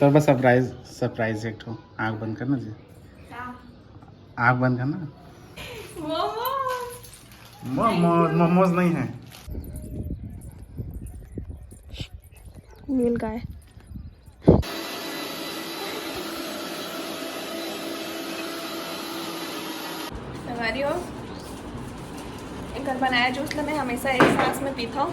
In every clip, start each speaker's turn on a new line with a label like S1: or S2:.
S1: तो बस surprise surprise एक ठो आँख बंद करना जी, आँख बंद करना। मोमोज नहीं है।
S2: नील गाय हमारी हो घर बनाया जूस मैं हमेशा एक सांस में पीता हूँ।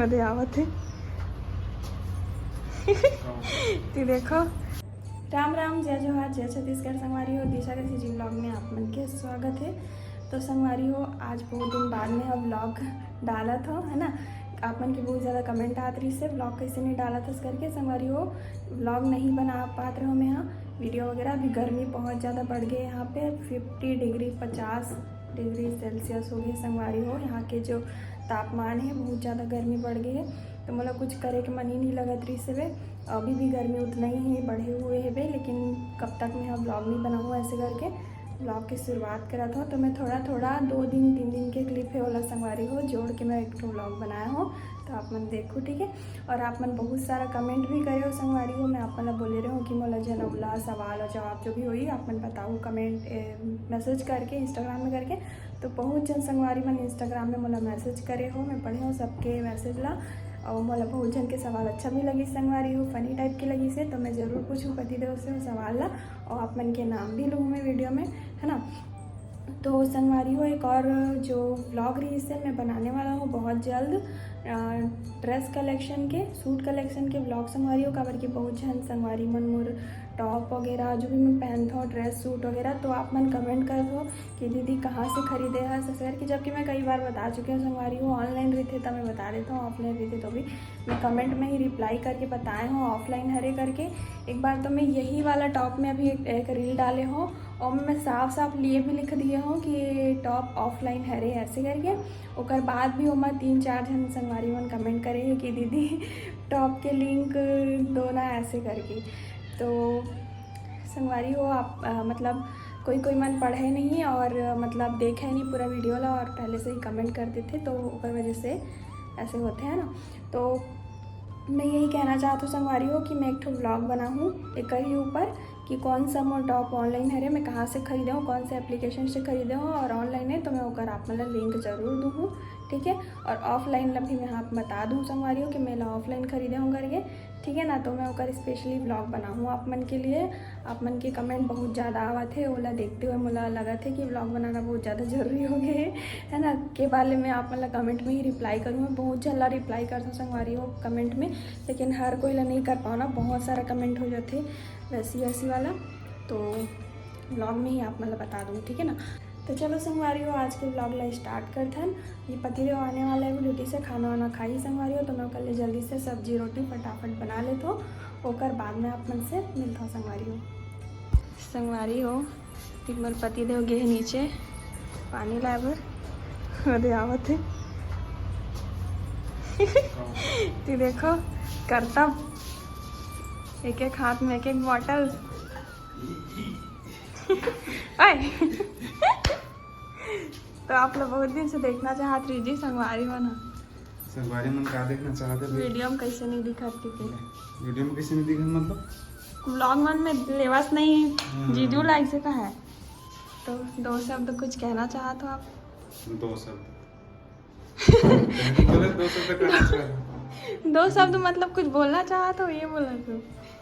S2: अरे आवत है तो देखो। राम राम, जय जोहार, जय छत्तीसगढ़। संगवारी हो दिशा के जी ब्लॉग में आप मन के स्वागत है। तो संगवारी हो आज बहुत दिन बाद में अब ब्लॉग डाला था, है ना। आप मन के बहुत ज़्यादा कमेंट आते रही से ब्लॉग कैसे नहीं डाला था करके। संगवारी हो ब्लॉग नहीं बना पाते रहो मैं यहाँ वीडियो वगैरह। अभी गर्मी बहुत ज़्यादा बढ़ गई यहाँ पे 50 डिग्री 50 डिग्री सेल्सियस हो गई संगवारी हो। यहाँ के जो तापमान है बहुत ज़्यादा गर्मी बढ़ गई है, तो मतलब कुछ करे के मन ही नहीं लगत रही से वे। अभी भी गर्मी उतना ही है, बढ़े हुए है वे, लेकिन कब तक मैं यहाँ ब्लॉग नहीं बनाऊँ ऐसे करके ब्लॉग की शुरुआत करा था। तो मैं थोड़ा थोड़ा 2 दिन 3 दिन के क्लिप है वाला संगवारी हो जोड़ के मैं एक तो ब्लॉग बनाया हूँ, तो आप मन देखो ठीक है। और आप मन बहुत सारा कमेंट भी करे हो संगवारी हो। मैं आप मन बोले रहे हूँ कि मोला जनौला सवाल और जवाब जो भी हुई आप मन बताओ कमेंट मैसेज करके इंस्टाग्राम में करके। तो बहुत जन संगवारी मन इंस्टाग्राम में मोला मैसेज करे हो, मैं पढ़े हो सबके मैसेज ला। और मोला बहुत जन के सवाल अच्छा भी लगी संगवारी हो, फनी टाइप की लगी से, तो मैं ज़रूर पूछूँ पतिदेव से वो सवाल ला और आप मन के नाम भी लूँ मैं वीडियो में, है ना। तो संगवारी हो एक और जो व्लॉग रही इससे मैं बनाने वाला हूँ बहुत जल्द ड्रेस कलेक्शन के, सूट कलेक्शन के व्लॉग संगवारी हो। काबर की बहुत जन संगवारी मन मोर टॉप वगैरह जो भी मैं पहनता हूँ ड्रेस सूट वगैरह, तो आप मन कमेंट कर दो कि दीदी कहाँ से खरीदे है ससुर की। जबकि मैं कई बार बता चुकी हूँ संगवारी हो, ऑनलाइन रहते तो मैं बता देता हूँ, ऑफलाइन रहते तो भी मैं कमेंट में ही रिप्लाई करके बताए हूँ ऑफलाइन हरे करके। एक बार तो मैं यही वाला टॉप में अभी एक रील डाले हो और मैं साफ साफ लिए भी लिख दिए हूँ कि टॉप ऑफलाइन हरे ऐसे करके। और बाद भी ओमा 3-4 जन संगवारी मन कमेंट करे है कि दीदी टॉप के लिंक दो ना ऐसे करके। तो संगवारी हो आप मतलब कोई कोई मन पढ़े नहीं और मतलब देखे नहीं पूरा वीडियो ला और पहले से ही कमेंट कर देते, तो ऊपर वजह से ऐसे होते हैं ना। तो मैं यही कहना चाहती हूँ संगवारी हो कि मैं एक ठो ब्लॉग बना हूँ एक ही ऊपर कि कौन सा मोर टॉप ऑनलाइन है, मैं कहाँ से खरीदे हूँ, कौन से एप्लीकेशन से खरीदे हूँ, और ऑनलाइन है तो मैं ओकर आप मतलब लिंक ज़रूर दूँ हूँ ठीक है। और ऑफलाइन भी मैं आप बता दूँ संगवारी हो कि मैं ऑफलाइन खरीदे हूँ करके, ठीक है ना। तो मैं ओकर स्पेशली ब्लॉग बना हूँ आप मन के लिए। आप मन के कमेंट बहुत ज़्यादा आवा थे, ओला देखते हुए मुझे लगा था कि ब्लॉग बनाना बहुत ज़्यादा ज़रूरी हो गया है ना। के बारे में आप मतलब कमेंट में ही रिप्लाई करूँ, मैं बहुत जल्दा रिप्लाई करता हूँ संगवारी हो कमेंट में, लेकिन हर कोई ला नहीं कर पाओ ना, बहुत सारा कमेंट हो जाते वैसी वैसी वाला, तो ब्लॉग में ही आप मतलब बता दूँ ठीक है ना। तो चलो संगवारी हो आज के ब्लॉग ला स्टार्ट करते हैं। ये पतिदेव आने वाला है ड्यूटी से, खाना वाना खाई संगवारी हो, तो मैं कल जल्दी से सब्जी रोटी फटाफट बना लेता हूँ, होकर बाद में आप मन से मिलता हूँ संगवारी हो। संगवारी हो एक बार पतिदेव गए नीचे पानी लाए बर, अरे आवत है तो देखो करतब एक एक हाथ में एक एक बॉटल तो आप लोग बहुत दिन से देखना चाहते रही जी संगवारी हो ना।
S1: संगवारी मन का देखना चाहते थे
S2: वीडियो में कैसे नहीं दिखाती थी,
S1: वीडियो में कैसे नहीं दिखा मतलब
S2: ब्लॉग मन में लेवास नहीं जीजू लाइक से कहा है। तो 2 शब्द कुछ कहना चाहते हो आप?
S1: 2 शब्द बोले 2 शब्द कहना चाहते
S2: 2 शब्द मतलब कुछ बोलना चाहते हो ये बोला तो?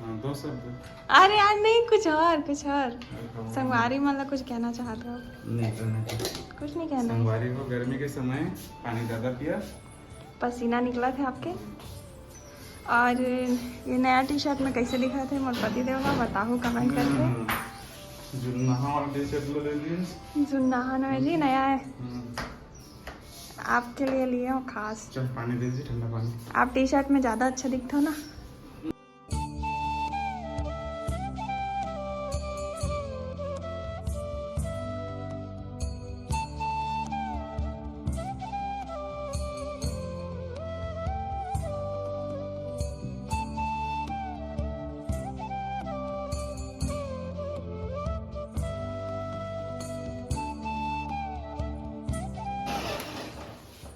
S1: हाँ 2 शब्द।
S2: अरे यार नहीं कुछ और संगवारी मतलब कुछ कहना चाहते हो?
S1: नहीं कहना
S2: कुछ नहीं कहना।
S1: संगवारी को गर्मी के समय पानी ज़्यादा पिया,
S2: पसीना निकला था आपके। और ये नया टी शर्ट में कैसे दिखा थे मोर पतिदेव का बताओ कमेंट करके।
S1: जुन्नाहा वाला टी शर्ट ले लिए,
S2: जुन्नाहा ना जी नया है, आपके लिए लिए हो खास।
S1: चल पानी दे दीजिए, ठंडा पानी।
S2: आप टी शर्ट में ज़्यादा अच्छा दिखते हो ना।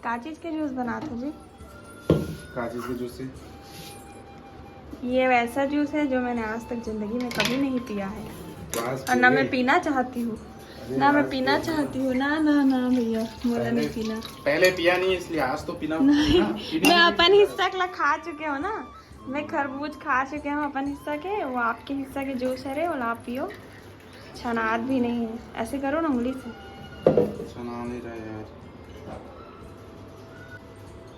S2: का चीज़ के जूस बनाते जी?
S1: का चीज़ के जूस से
S2: ये वैसा जूस है जो मैंने आज तक जिंदगी में कभी नहीं पिया है,
S1: क्लास
S2: और ना मैं पीना चाहती हूँ, ना मैं पीना चाहती हूँ। ना ना ना भैया, मुझे नहीं पीना।
S1: पहले पिया नहीं इसलिए आज तो पीना।
S2: मैं अपन हिस्सा का खा चुके हो ना, मैं खरबूज खा चुके हूँ अपन हिस्सा के, वो आपके हिस्सा के जूस है रे, वो आप पियो। छनात भी नहीं है, ऐसे करो ना उंगली से।
S1: छना नहीं रहा यार।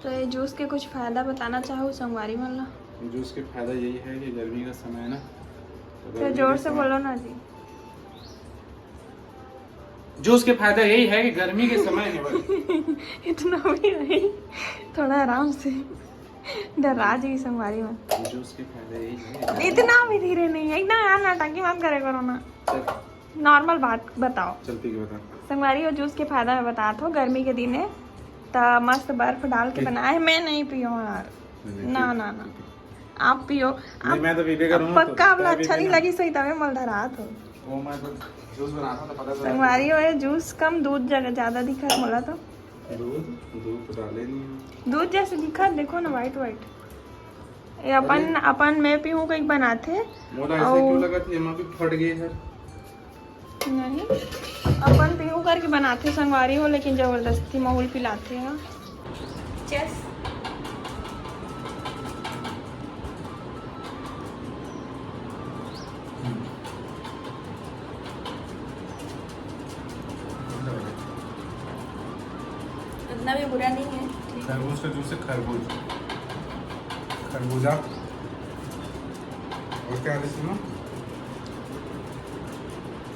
S2: तो ये जूस के कुछ फायदा बताना चाहो संगवारी वाला?
S1: जूस के फायदा यही है कि गर्मी का समय है ना,
S2: तो जोर से बोलो ना जी।
S1: जूस के फायदा यही है कि गर्मी के समय है।
S2: इतना भी नहीं, थोड़ा आराम से, डरा जी संगवारी में।
S1: जूस के फायदा यही है।
S2: इतना भी धीरे नहीं है, एकदम यार नाटकी मत करे करो ना, नॉर्मल बात बताओ।
S1: चलती के बता।
S2: संगवारी और जूस के फायदा मैं बता दो। गर्मी के दिन है तो मस्त बर्फ डाल के बनाए। मैं नहीं पियो यार, ना ना ना, आप पियो। आप
S1: मैं तो पीते करूँ
S2: पक्का आपला अच्छा नहीं लगी सही तवे मल धरा तो
S1: वो मैं तो जूस बनाता था, पता
S2: संगवारी हो जूस कम दूध ज्यादा दिखा मोला तो।
S1: दूध तो डाले नहीं है।
S2: दूध जैसे दिखा, देखो ना वाइट वाइट। ये अपन मैं पीऊँ कहीं बनाते
S1: मोला ऐसे क्यों लगा थी मां भी फट गई है।
S2: नहीं, अपन पीहू करके बनाते संगवारी हो, लेकिन जबरदस्ती माहौल पिलाते हैं। चेस इतना भी बुरा नहीं है।
S1: खरबूज का जूस है, खरबूजा और क्या है इसमें?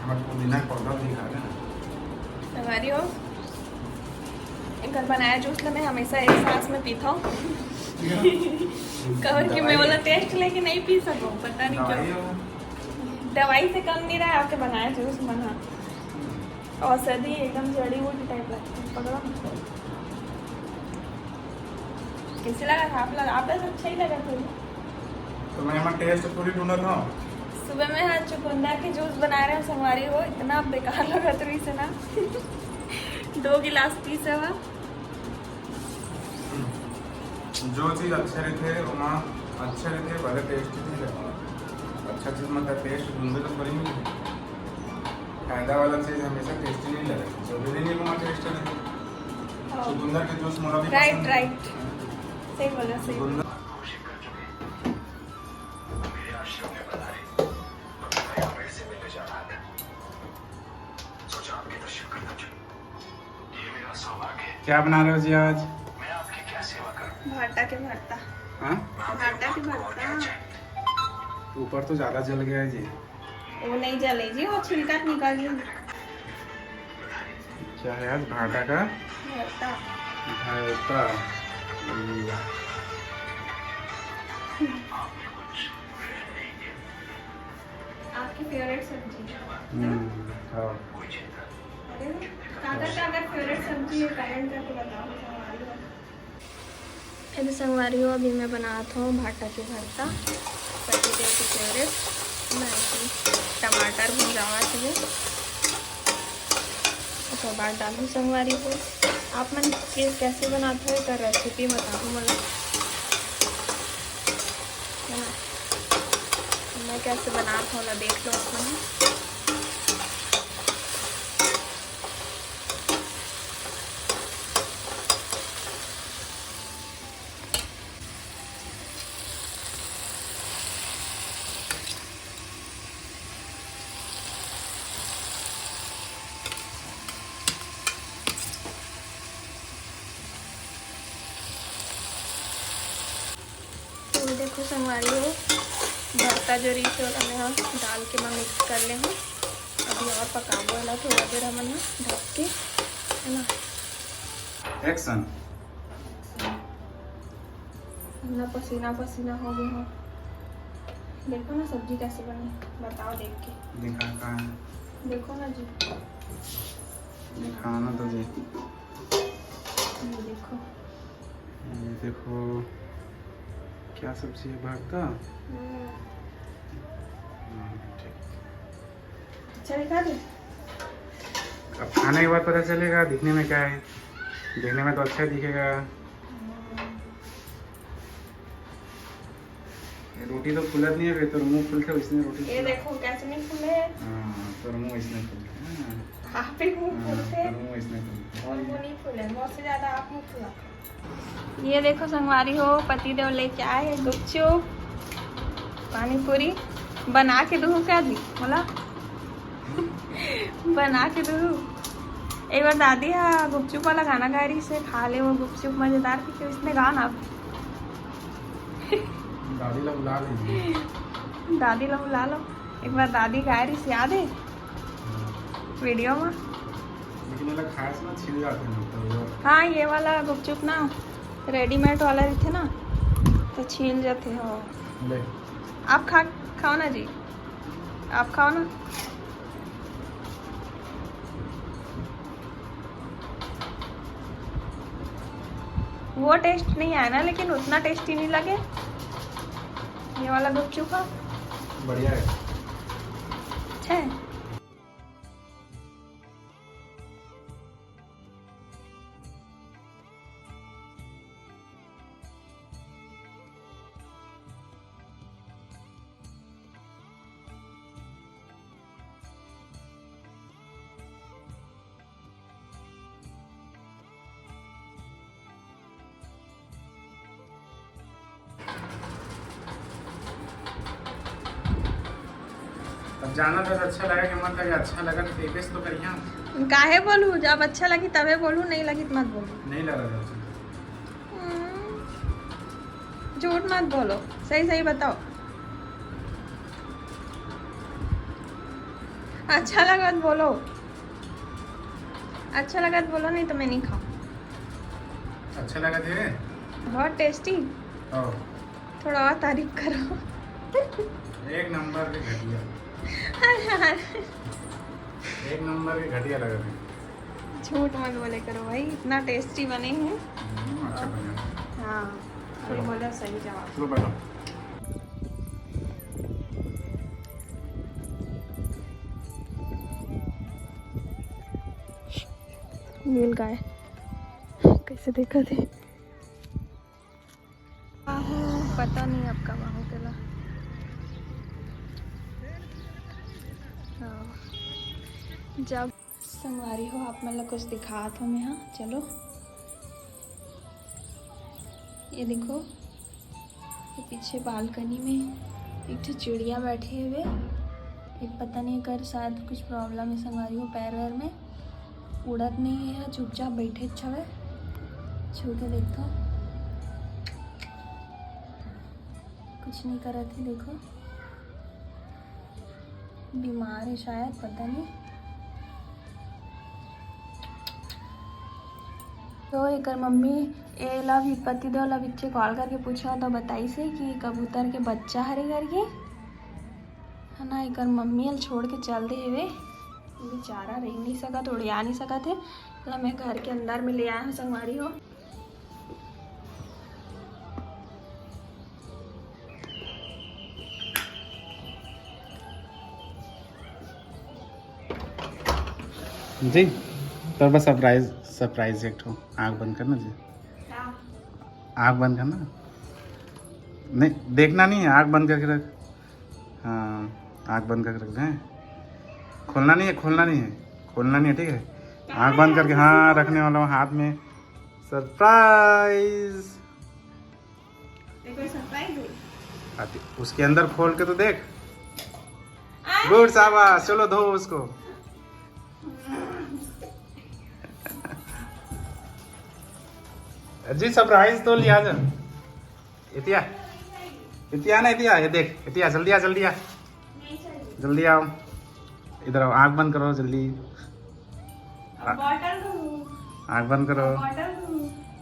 S1: हमारे पुदीना पौधा भी खा रहे हैं।
S2: संगवारी हो घर बनाया जूस मैं हमेशा एक सांस में पीता हूँ। कवर की मैं वाला टेस्ट लेके नहीं पी सकूँ, पता नहीं क्यों। दवाई से कम नहीं रहा है आपके बनाया जूस बना। औषधि एकदम जड़ी बूटी टाइप लगती है। पकड़ो, कैसे लगा था? आप अच्छा ही लगा था।
S1: तो मैं हमारा टेस्ट थोड़ी ढूंढा था।
S2: सुबह में हाँ चुकंदर के जूस बना रहे हो संगवारी हो, इतना बेकार लगा तो इसे ना। 2 गिलास पी सवा।
S1: जो चीज़ अच्छे रहते वहाँ अच्छे रहते भले टेस्टी नहीं लगा। अच्छा चीज़ मतलब टेस्ट ढूंढे तो थोड़ी नहीं। फायदा वाला चीज़ हमेशा टेस्टी नहीं लगेगी, जरूरी नहीं वहाँ टेस्ट लगे। चुकंदर के जूस मोला भी
S2: राइट राइट, सही बोला सही बोला।
S1: क्या बना रहे हो जी आज?
S2: भाटा के भरता।
S1: हाँ?
S2: भाटा के भरता।
S1: ऊपर तो ज़्यादा जल गया है जी।
S2: वो नहीं जले जी, वो छिलका निकाल ली।
S1: क्या है आज? भाटा का
S2: भरता।
S1: भरता।
S2: आपकी फेवरेट सब्जी?
S1: हाँ।
S2: अगर फेवरेट सब्जी है कमेंट करके बताओ। फिर संगवारी हो अभी मैं बनाता हूँ भाटा के भरता, पतिदेव की फेवरेट। मैं टमाटर भुजावा चाहिए, उसके बाद डालूँ संगवारी को। आप मन कैसे बनाते हो तो रेसिपी बताओ मतलब, है ना? मैं कैसे बनाता हूँ ना देख लो उसमें। देखो संगवारी हो भरता जो रीस वाला मैं हम डाल के मैं मिक्स कर ले हूँ। अभी और पकाबो वाला थोड़ा देर हमन ढक के, है ना?
S1: एक्शन।
S2: ना पसीना पसीना हो गया हो। देखो ना सब्जी कैसे बनी, बताओ देख के।
S1: दिखा कहाँ है?
S2: देखो ना जी,
S1: दिखाना तो जी।
S2: ये देखो।
S1: ये देखो क्या सब्जी है? भरता। ठीक।
S2: अच्छा दिखा दे।
S1: अब खाने के बाद पता चलेगा दिखने में क्या है। देखने में तो अच्छा दिखेगा। रोटी तो फुलत नहीं है, तो मुंह फुलते इसने रोटी।
S2: ये देखो कैसे नहीं फूले।
S1: हाँ तो मुंह इसने फुलते।
S2: आप ही मुंह फूलते
S1: तो मुंह इसने फुलते।
S2: और मुंह नहीं फूले, मुझ से ज्यादा आप मुंह फुला। ये देखो संगवारी हो, पतिदेव लेके आए हैं गुपचुप पानी पूरी। बना के दूँ क्या जी बोला? बना के दूँ। एक बार दादी हाँ गुपचुप वाला गाना गा रही से, खा ले वो गुपचुप मजेदार थी। क्यों इसने गाना अब
S1: दादी लोग बुला लेंगे।
S2: दादी लोग बुला लो। एक बार दादी गा रही से, याद है वीडियो में?
S1: लेकिन ये लोग खाए से ना छिल जाते हैं तो।
S2: हाँ ये वाला गुपचुप ना रेडीमेड वाला रहते ना तो छील जाते हो।
S1: ले
S2: आप खाओ ना जी, आप खाओ ना। वो टेस्ट नहीं आया ना, लेकिन उतना टेस्टी नहीं लगे ये वाला गुपचुप का।
S1: बढ़िया है।
S2: अच्छा है।
S1: अब जाना तो अच्छा लगा कि मत लगे, अच्छा लगा तो फेमस तो करिए।
S2: काहे बोलूँ? जब अच्छा लगी तबे बोलूँ, नहीं लगी तो मत बोलूँ।
S1: नहीं लगा था
S2: झूठ मत बोलो, सही सही बताओ। अच्छा लगा तो बोलो, अच्छा लगा तो बोलो, नहीं तो मैं नहीं खाऊं।
S1: अच्छा लगा थे।
S2: बहुत टेस्टी।
S1: ओ,
S2: थोड़ा और तारीफ करो।
S1: एक नंबर के घटिया। एक नंबर के घटिया लगा थे।
S2: झूठ मत बोले करो भाई, इतना टेस्टी बने हैं।
S1: अच्छा बना।
S2: हाँ ये बोला सही जवाब।
S1: चलो बैठो।
S2: नील गाय कैसे देखा थे? पता नहीं अब कब आऊँ तेला। जब संगवारी हो आप मतलब कुछ दिखा तो मैं। हाँ चलो ये देखो, ये पीछे बालकनी में एक तो चिड़िया बैठे हुए। एक पता नहीं कर शायद कुछ प्रॉब्लम है संगवारी हो, पैर वैर में उड़त नहीं है, चुपचाप बैठे छवे। छू के देखो, कुछ नहीं कर रहे थे। देखो बीमार है शायद, पता नहीं। तो एक मम्मी एला भी पति दो ला बच्चे कॉल करके पूछा तो बताई से कि कबूतर के बच्चा हरे करके है ना। एक मम्मी अल छोड़ के चल दे हुए, बेचारा रह नहीं सका तो उड़िया नहीं सका थे। तो मैं घर के अंदर में ले आया हूँ संगवारी हो।
S1: जी तो बस सरप्राइज एक ठो। आँख बंद करना जी, आँख बंद करना। नहीं देखना नहीं है, आँख बंद करके रख। हाँ आँख बंद करके रख दें। खोलना नहीं है, खोलना नहीं है, खोलना नहीं है, ठीक है। आँख बंद करके हाँ रखने वाला हूँ हाथ में। सरप्राइज। उसके अंदर खोल के तो देख। गुड शाबाश, चलो धो उसको। जी सरप्राइज तो लिया जा। इतिया इतिया ना, इतिया ये देख, इतिया जल्दी आ, जल्दी आ, जल्दी आओ। इधर आओ, आँख बंद करो जल्दी। आँख बंद करो।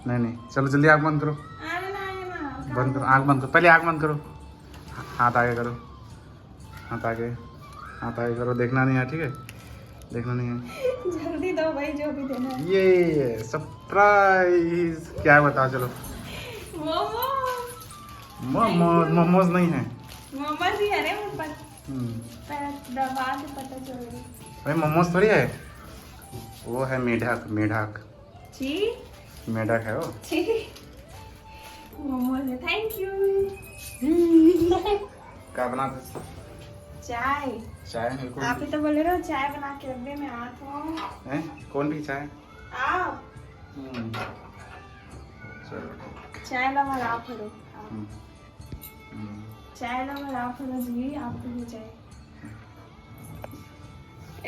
S1: नहीं नहीं चलो जल्दी आँख बंद करो, बंद करो, आँख बंद करो। पहले आँख बंद करो, हाथ आगे करो, हाथ आगे, हाथ आगे करो। देखना नहीं है, ठीक है, देखना नहीं है।
S2: जल्दी दो भाई जो भी देना है।
S1: ये सरप्राइज क्या है बताओ। चलो मोमोज नहीं है,
S2: मोमोज ही है रे ऊपर। दबा के पता चल रही
S1: भाई मोमोज थोड़ी है, वो है मेढक। मेढक
S2: जी,
S1: मेढक है वो।
S2: जी मोमोज है। Thank you.
S1: क्या बनाते?
S2: चाय।
S1: चाय मेरे को
S2: आप ही तो बोले रहे हो चाय बना के रख दे, मैं आती हूँ।
S1: हैं? कौन भी चाय?
S2: आप
S1: चलो
S2: चाय लवर आप हो।
S1: हम्म, हम्म,
S2: चाय लवर आप हो जी, आप भी चाय।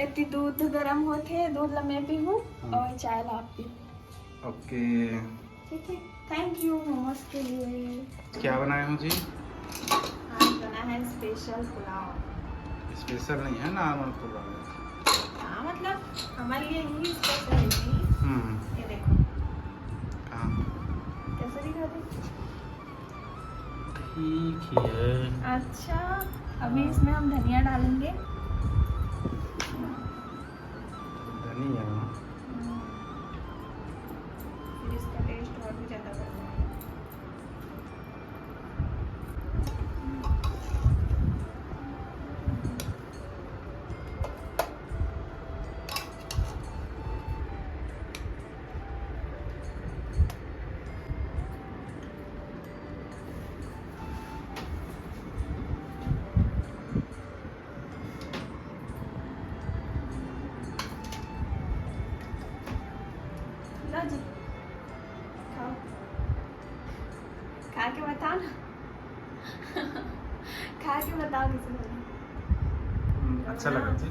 S2: इतनी दूध गरम होते, दूध ला मैं पीहूँ और चाय ला आप पी।
S1: ओके।
S2: ठीक है, थैंक यू मोमोज के लिए।
S1: क्या बनाए हो जी?
S2: आज बना है स्पेशल पुलाव।
S1: स्पेशल नहीं है, नॉर्मल पुलाव है।
S2: हाँ मतलब हमारे लिए ही स्पेशल है जी। ये देखो
S1: हाँ
S2: कैसे दिखाते।
S1: ठीक है।
S2: अच्छा, अभी इसमें हम धनिया डालेंगे।
S1: धनिया
S2: फिर इसका टेस्ट और भी ज़्यादा बढ़ जाएगा। लो जी, खाओ, खा के बताओ ना। खा के बताओ किसी को।
S1: अच्छा लगा जी,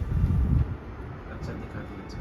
S1: अच्छा दिखा दिया। अच्छा